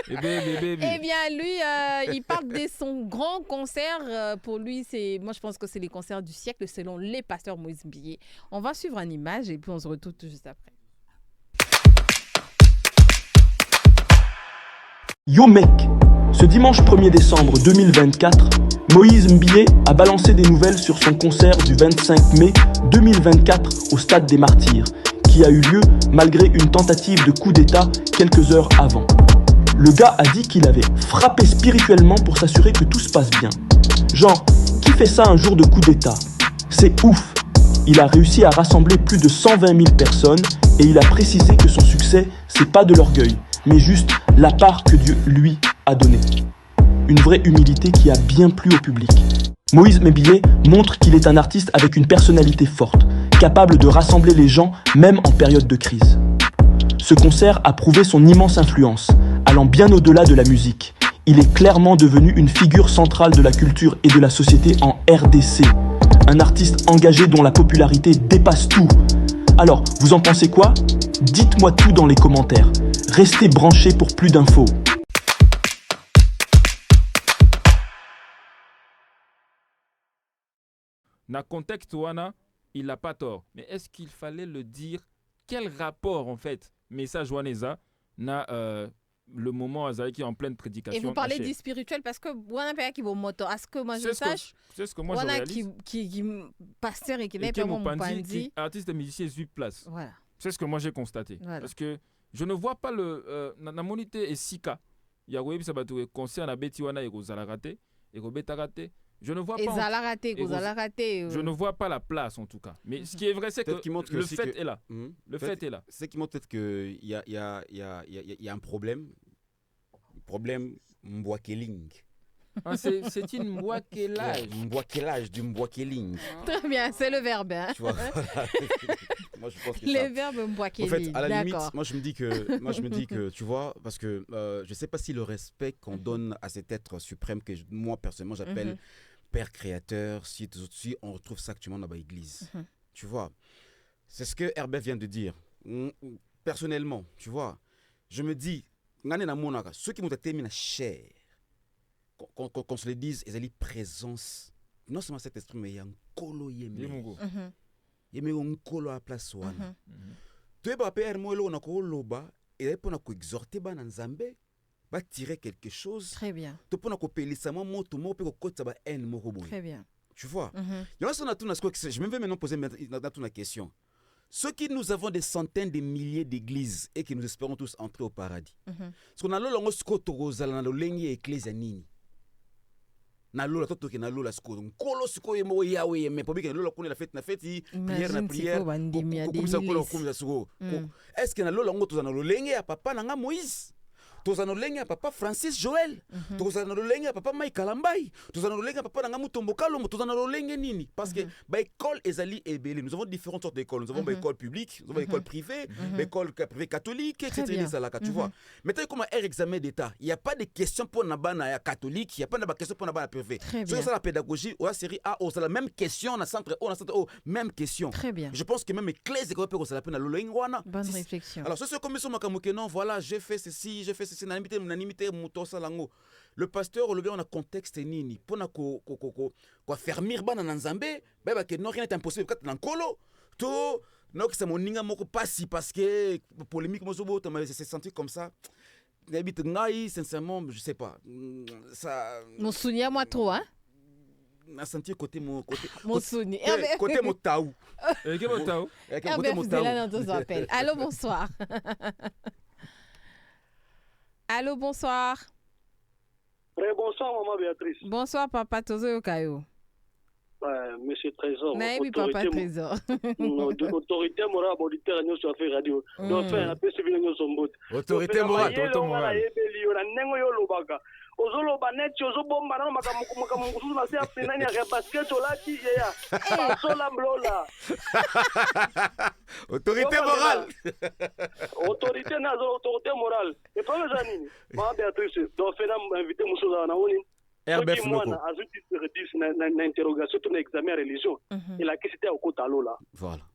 Eh bien, lui, il parle de son grand concert. Pour lui, moi, je pense que c'est les concerts du siècle selon les pasteurs Moïse Millet. On va suivre une image et puis on se retrouve tout juste après. Yo mec, ce dimanche 1er décembre 2024, Moïse Millet a balancé des nouvelles sur son concert du 25 mai 2024 au Stade des Martyrs, qui a eu lieu malgré une tentative de coup d'État quelques heures avant. Le gars a dit qu'il avait frappé spirituellement pour s'assurer que tout se passe bien. Genre, qui fait ça un jour de coup d'État? C'est ouf. Il a réussi à rassembler plus de 120 000 personnes et il a précisé que son succès, c'est pas de l'orgueil, mais juste la part que Dieu lui a donnée. Une vraie humilité qui a bien plu au public. Moïse Millet montre qu'il est un artiste avec une personnalité forte, capable de rassembler les gens même en période de crise. Ce concert a prouvé son immense influence, allant bien au-delà de la musique. Il est clairement devenu une figure centrale de la culture et de la société en RDC. Un artiste engagé dont la popularité dépasse tout. Alors, vous en pensez quoi? Dites-moi tout dans les commentaires. Restez branchés pour plus d'infos. Na contexte wana, il n'a pas tort. Mais est-ce qu'il fallait le dire? Quel rapport, en fait, message waneza na le moment Azaï qui est en pleine prédication? Et vous parlez du spirituel parce que wana paya qui vont moto. À ce que moi je sache, c'est ce que moi je réalise. Qui pasteur et qui n'est pas mon pandi, artiste et musicien 8 places. Voilà. C'est ce que moi j'ai constaté. Voilà. Parce que je ne vois pas le na monité et sika. Il y a web sabatu concert na beti wana et rozala raté et robeta raté. Je ne vois pas. Je ne vois pas la place en tout cas. Mais ce qui est vrai, c'est que le fait est là. Le fait est là. C'est qui montre peut-être qu'il y a un problème. Problème Mbwakeling. Ah, c'est une mbwakelage. Mbwakelage du mbwakeling. Très bien, c'est le verbe. Hein? Tu vois, moi, je pense que le verbe mbwakeling. En fait, à la limite, moi je me dis que, tu vois, parce que je ne sais pas si le respect qu'on donne à cet être suprême que moi personnellement j'appelle Père créateur, si on retrouve ça actuellement dans l'église. Tu vois, c'est ce que Herbert vient de dire. Personnellement, tu vois, je me dis, ceux qui m'ont été mis à chair, qu'on se le dise, ils ont une présence, non seulement cet esprit, mais il y a un colo yémé. Il y a un colo à la place. Tu es pas père, moi, on a loba, et on a exhorté ban Nzambe, va tirer quelque chose. Très bien. Tu peux appeler ça, moi, tu peux côté ba haine, moi, très bien. Tu vois. Il y a je me vais maintenant poser la question. Ceux qui nous avons des centaines de milliers d'églises et que nous espérons tous entrer au paradis. Parce qu'on a l'eau dans le lengi église nini. Na lola toto ke na lola sko nkolo siko ye mo yawe mais pour que lola kone la fête prière na prière est-ce que na lola ngoto za na lolenge ya papa na nga Moïse toza na lolenge ya papa Francis Joël toza na lolenge ya papa Mike Kalambai toza na lolenge ya papa na nga Mutombo Kalombo toza na lolenge nini parce que ba école ezali ebele nous avons différentes sortes d'écoles nous avons ba école publique nous avons école privée ba école privée catholique etc tu vois maintenant comme un examen d'état il y a pas de questions pour na bana catholique il y a pas de questions pour na bana privé c'est ça la pédagogie ou la série A ou c'est la même question na centre O même question très bien je pense que même église ko peut ça la peine na lolenge wana bonne réflexion alors c'est comme ça makamuke non voilà j'ai fait ceci c'est le pasteur le bien on a contexte nini pour quoi fermir bana Nzambe ba que non rien n'est impossible quand dans colo to non que c'est mon ninga moko passi parce que polémique mo zobo tu m'as senti comme ça n'habite ngai sincèrement je sais pas ça mon souvenir moi trop hein na senti côté mon souvenir côté mon taou et que mon taou côté mon taou allô bonsoir. Allô, bonsoir. Bonsoir, maman Béatrice. Bonsoir, papa Tozo Yokayo. Monsieur Trésor. Mais oui, papa Trésor. Autorité morale, auditeur, nous sommes fait radio. Donc, un peu suivi, nous sommes bot. Autorité morale, autorité morale. Ozolo baneti ozobomba na makamungu na se apena ni ya basket olati ya sola mblola autorité morale autorité morale et pas les années ma Béatrice donc fait inviter musoza na woni RBF Noko azuti redis na interrogation ton examen religion et la question était au kota lola voilà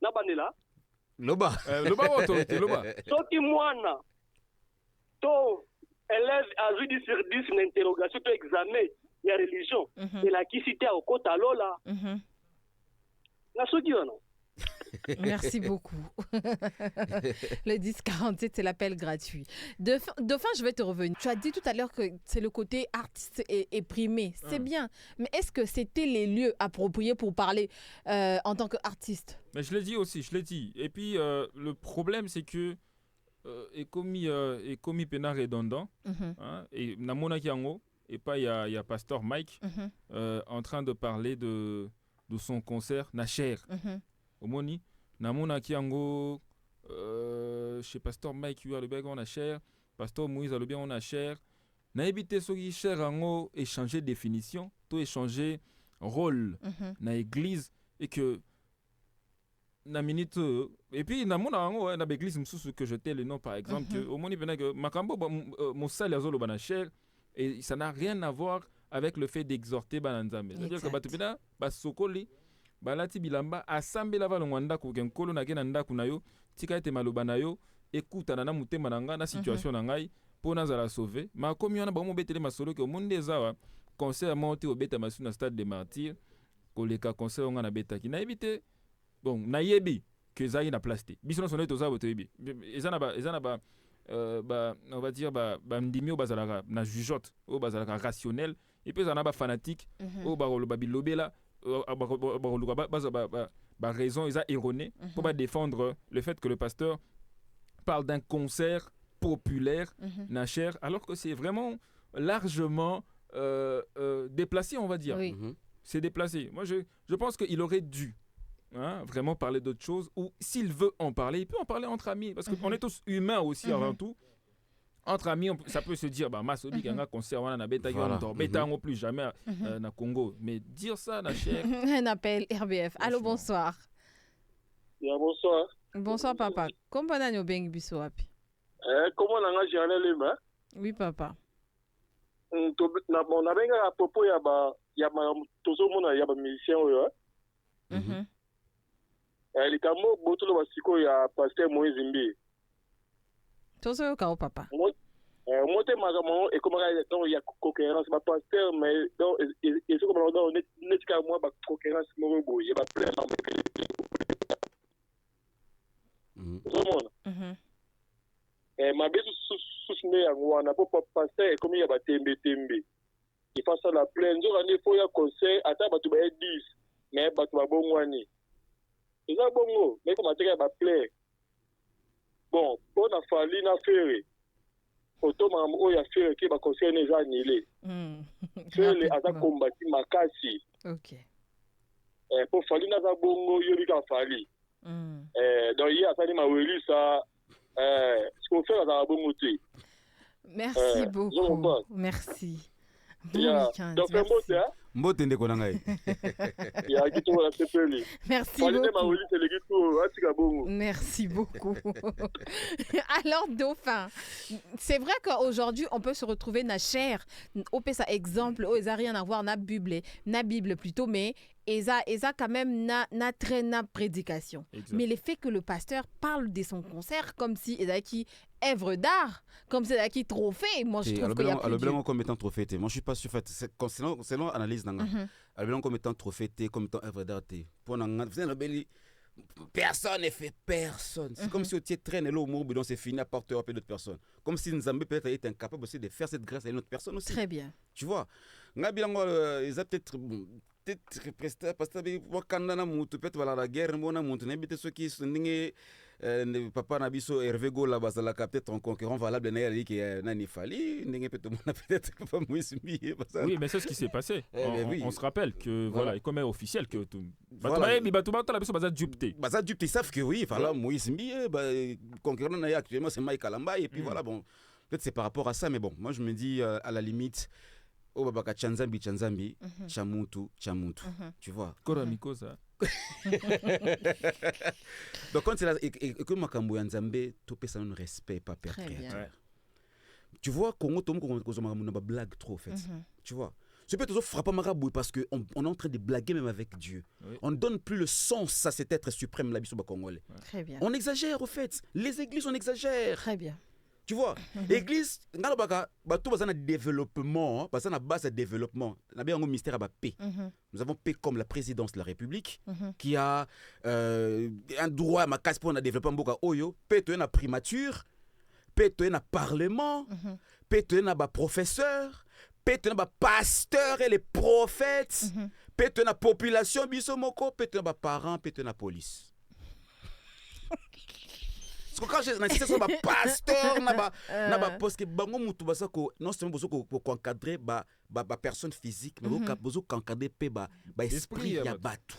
na banela loba autorité loba soki mwana to élève à 10 sur 10 une interrogation to examen ya religion et la qui cité au kota lola na soki non. Merci beaucoup. Le 1047, c'est l'appel gratuit. Dauphin, je vais te revenir. Tu as dit tout à l'heure que c'est le côté artiste et primé. C'est bien. Mais est-ce que c'était les lieux appropriés pour parler en tant qu'artiste? Mais je l'ai dit aussi, je l'ai dit. Et puis, le problème, c'est que et commis pena redondant et namona kiango et pas il y a pasteur Mike en train de parler de son concert Nacher omoni namona kiango chez pasteur Mike yu alobia on Nacher pasteur Moïse alobia on Nacher na éviter soki cher ango échanger définition to échanger rôle na église et que na minute et puis na mona ngo na église msusu que je t'ai le nom par exemple que au moni pena que makambo mosali azolo bana cher et ça n'a rien à voir avec le fait d'exhorter bananzambe c'est-à-dire que batu pena basokoli balati bilamba asambela balongwanda ko kenkolo na kena ndaku na yo tika ete maloba na yo écoute na mutema na nga na situation na ngai pour nazala sauver ma komi wana bango betele masolo ke monde ezawa concert monté au beta masu na stade des martyrs koleka concert on na beta ki na éviter bon na yebi que zai na plastique biso na sonné toza botebi ezana ba on va dire ba ndimi o bazalaka na jugeote o bazalaka rationnel et puis zana ba fanatique o ba lo babilobela ba raison ils a erroné pour pas défendre le fait que le pasteur parle d'un concert populaire Nacher alors que c'est vraiment largement déplacé on va dire. Oui. C'est déplacé. Moi je pense qu'il aurait dû vraiment parler d'autre chose ou s'il veut en parler, il peut en parler entre amis parce qu'on est tous humains aussi avant tout. Entre amis, ça peut se dire bah Masodi Ganga concert wana na beta yo beta non plus jamais na Congo, mais dire ça na cher. Un appel RBF. Allô, bonsoir. Ya bonsoir. Bonsoir papa. Comment na nyo bengi biso wapi? Comment nanga jana lema? Oui papa. Na benga à propos ya ba tozo mona ya ba musicien oyo. Likamo botulo basiko ya pasteur Moïse Mbi. Tozo yo kao papa. Mote magamo et comment il y a cohérence ba pasteur mais donc et ce comme on net ka moi ba cohérence mo go ya ba plein ma biso susune ya wana po pasteur comme il y a ba tembe il fait ça la pleine jour année faut ya conseil ata ba tu ba 10 mais ba tu ba bongwani eza bongo mais comment tu ba plein bon pour na fali na faire auto mam o ya faire ki ba conseil ne za nile faire ata combattre makasi OK pour fali na za bongo yo bika fali donc il y a ça ni ma weli ça ce qu'on fait dans bongo te. Merci beaucoup. Merci. Donc merci. Mbote ndeko na ngai. Ya kitu wala sepeli. Merci beaucoup. Merci beaucoup. Alors Dauphin, c'est vrai qu'aujourd'hui on peut se retrouver na cher, au pesa exemple, au ça rien à voir na Bible plutôt mais eza quand même na très na prédication. Exact. Mais le fait que le pasteur parle de son concert comme si eza qui œuvre d'art, comme c'est là qui trophée, moi je trouve qu'il y a plus de comme étant trophée. Moi je suis pas sûr fait selon analyse nanga. Alors comme étant trophée comme étant œuvre d'art. Pour nanga personne ne fait personne. C'est comme si on traîne là au monde donc c'est fini à porter un peu d'autres personnes. Comme si Nzambe peut-être été incapable aussi de faire cette grâce à une autre personne aussi. Très bien. Tu vois, ngabilango ils a peut-être presté parce que wakanda na mutu peut-être voilà la guerre mona mutu na bité ceux qui sont papa na biso Hervé Gola basala peut-être un concurrent valable na yali qui nani fali ndenge peut-être papa Moïse Mbi. Oui, mais c'est ce qui s'est passé. On se rappelle que voilà, et comme est officiel que tout ils savent que oui, voilà Moïse Mbi concurrent na actuellement c'est Mike Kalamba et puis voilà bon peut-être c'est par rapport à ça mais bon moi je me dis à la limite oh babaka chanzambi chamuntu tu vois koramiko ça. Donc quand c'est là et que makambo ya nzambe to pesa un respect pas perdre créateur. Tu vois Congo tom ko zo makambo na ba blague trop en fait. Tu vois c'est peut-être toujours frappant marabout parce que on est en train de blaguer même avec Dieu. Oui. On ne donne plus le sens à cet être suprême la biso ba congolais. Très bien. On exagère au fait. Les églises on exagère. Très bien. Tu vois, l'église, ngalo baka bato bazana développement, bazana base de développement. Na bien un mystère à paix. Nous avons paix comme la présidence de la République qui a un droit à ma casse pour na développement boka oyo, paix to na primature, paix to na parlement, paix to na ba professeur, paix to na ba pasteur et les prophètes, paix to na population biso moko, paix to na ba parents, paix to na police. Quand je suis un pasteur parce que bango mutu basako non seulement pour encadrer ba personne physique mais pour encadrer ba esprit ya batu.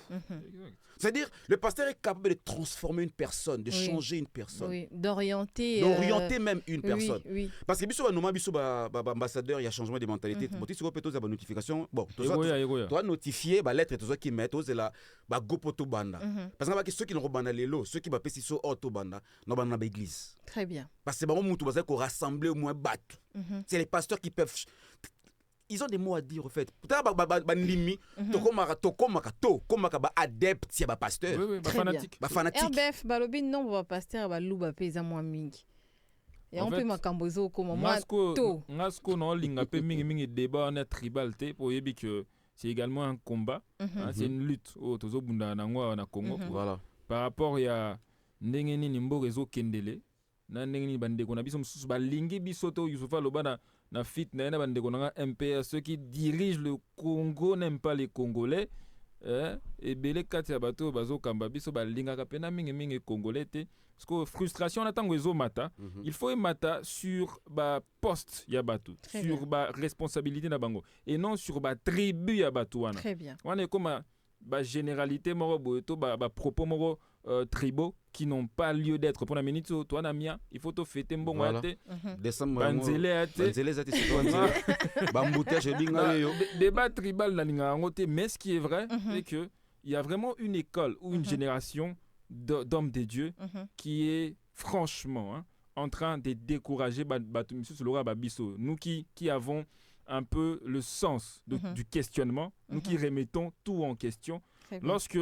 C'est-à-dire le pasteur est capable de transformer une personne, de changer une personne, d'orienter même une personne. Oui. Parce que biso ba noma biso ba ambassadeur il y a changement de mentalité. Bon tu sais quoi peut-être notification bon toi notifier ba lettre tout ça qui met la ba gopoto banda. Parce que ceux qui n'ont pas lelo, ceux qui ba pesi so auto banda no banda ba église. Très bien. Parce que bango mutu basako rassembler au moins battu. C'est les pasteurs qui peuvent ils ont des mots à dire, au fait. Peut-être Banlimi, Tokomaka, adepte, il y a pasteur. Oui, fanatique. Fanatique. RBF, Balobi, non, pasteur, Balouba, paysan, moi, mingi. Et on peut m'acambozo comme moi, to. Ngasko, non, l'ingapé, mingi, débat, on est tribal, pour y que c'est également un combat, c'est une lutte. Oh, tozo bunda nangwa na Congo. Voilà. Par rapport à Ndengeni Nimbo réseau Kendele, na Ndengeni Bandeko na biso msusu balingi bisoto Youssoufa Loba na fit na Bandeko na MPR, ceux qui dirigent le Congo n'aiment pas les Congolais. Et belé kati ya bato bazo kamba biso balinga ka pena mingi Congolais te. Parce que frustration na tango ezo mata, il faut mata sur ba poste ya bato, sur ba responsabilité na bango et non sur ba tribu ya bato wana. Très bien. On est comme ba généralité moro boeto ba propos moro tribaux qui n'ont pas lieu d'être pour la minute toi na mia il faut te fêter mbongo ate décembre banzele ate c'est toi bambouté je dinga yo débat tribal na ninga ngote mais ce qui est vrai c'est que il y a vraiment une école ou une génération d'hommes de Dieu qui est franchement en train de décourager nous qui avons un peu le sens du questionnement, nous qui remettons tout en question. Lorsque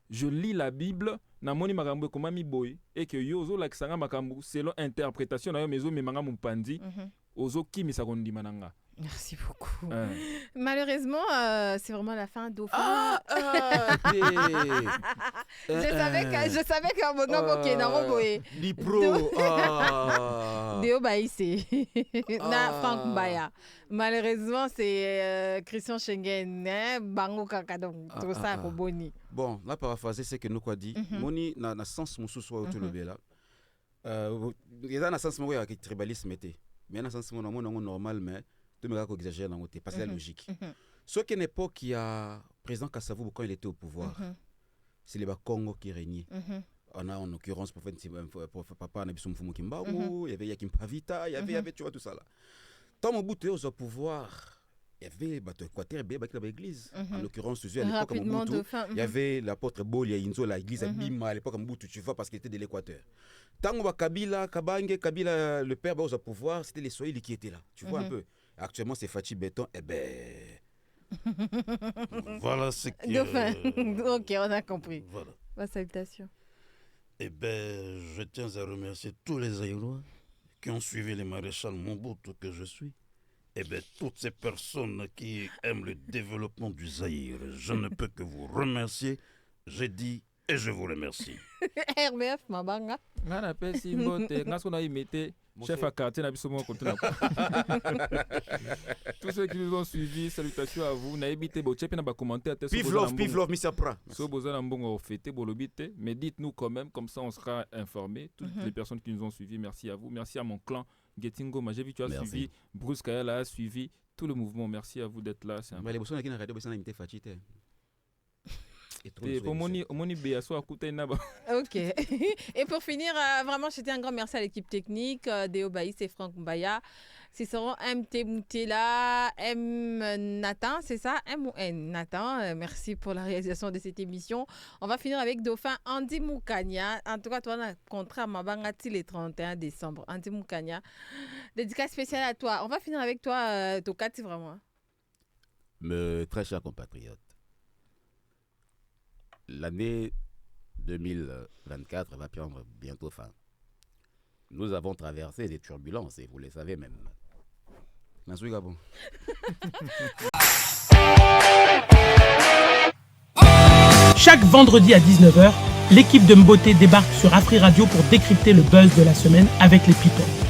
je lis la Bible, namoni makambo komami boy et que yozo laksanga makambo selon interprétation na yo mezo memanga mupandi ozo kimisa kondima nanga. Merci beaucoup. Malheureusement, c'est vraiment la fin d'Ofa. Je savais qu'un bon homme qui est dans Dipro. Déo Baïsé. Na Franck Mbaya. Malheureusement, c'est Christian Schengen. Bango Kakadon. Tout ça, Roboni. Bon, la paraphrase, c'est que nous quoi dit. Moni, na sens moussou soit autour de là. Il y a un sens où il y a un tribalisme. Mais il y a un sens où il y a un normal, mais. Parce que c'est logique. Sauf qu'à une époque, il y a président Kassavou, quand il était au pouvoir, c'est le Congo qui régnait. On a en l'occurrence pour papa Nabisoum Fumukimba, il y avait Yakim Pavita, il y avait tu vois tout ça là. Tant au bout de au pouvoir, il y avait Équateur B avec l'église. En l'occurrence, à l'époque il y avait l'apôtre Bolia Inzo, l'église à Bima à l'époque Mbutu, tu vois, parce qu'il était de l'Équateur. Tant Kabila, Kabila, le père au pouvoir, c'était les Swahili qui étaient là. Tu vois un peu. Actuellement, c'est Fatih Béton. Eh ben. Voilà ce qui. Ok, on a compris. Voilà. Ma salutation. Eh ben, je tiens à remercier tous les Aïrois qui ont suivi les maréchals Mobutu que je suis. Eh bien, toutes ces personnes qui aiment le développement du Zaïre, je ne peux que vous remercier. J'ai dit et je vous remercie. RBF, Mabanga. Chef à quartier, tous ceux qui nous ont suivis, salutations à vous. Pif love, Mr. Pra. Mais dites-nous quand même, comme ça on sera informé. Toutes les personnes qui nous ont suivis, merci à vous. Merci à mon clan Getingo. J'ai vu que tu as suivi, Bruce Kayala a suivi tout le mouvement. Merci à vous d'être là. Ok. Et pour finir, vraiment, j'étais un grand merci à l'équipe technique, Déo Baïs et Franck Mbaya. Ce seront MT Moutela, M Nathan, c'est ça? M ou N Nathan, merci pour la réalisation de cette émission. On va finir avec Dauphin Andy Moukania. En tout cas, toi, on a contrat à Mabangati le 31 décembre. Andy Moukania. Dédicace spéciale à toi. On va finir avec toi, Tokati, vraiment. Mes très chers compatriotes. L'année 2024 va prendre bientôt fin. Nous avons traversé des turbulences et vous le savez même. Gabon. Chaque vendredi à 19h, l'équipe de Mboté débarque sur Afri Radio pour décrypter le buzz de la semaine avec les people.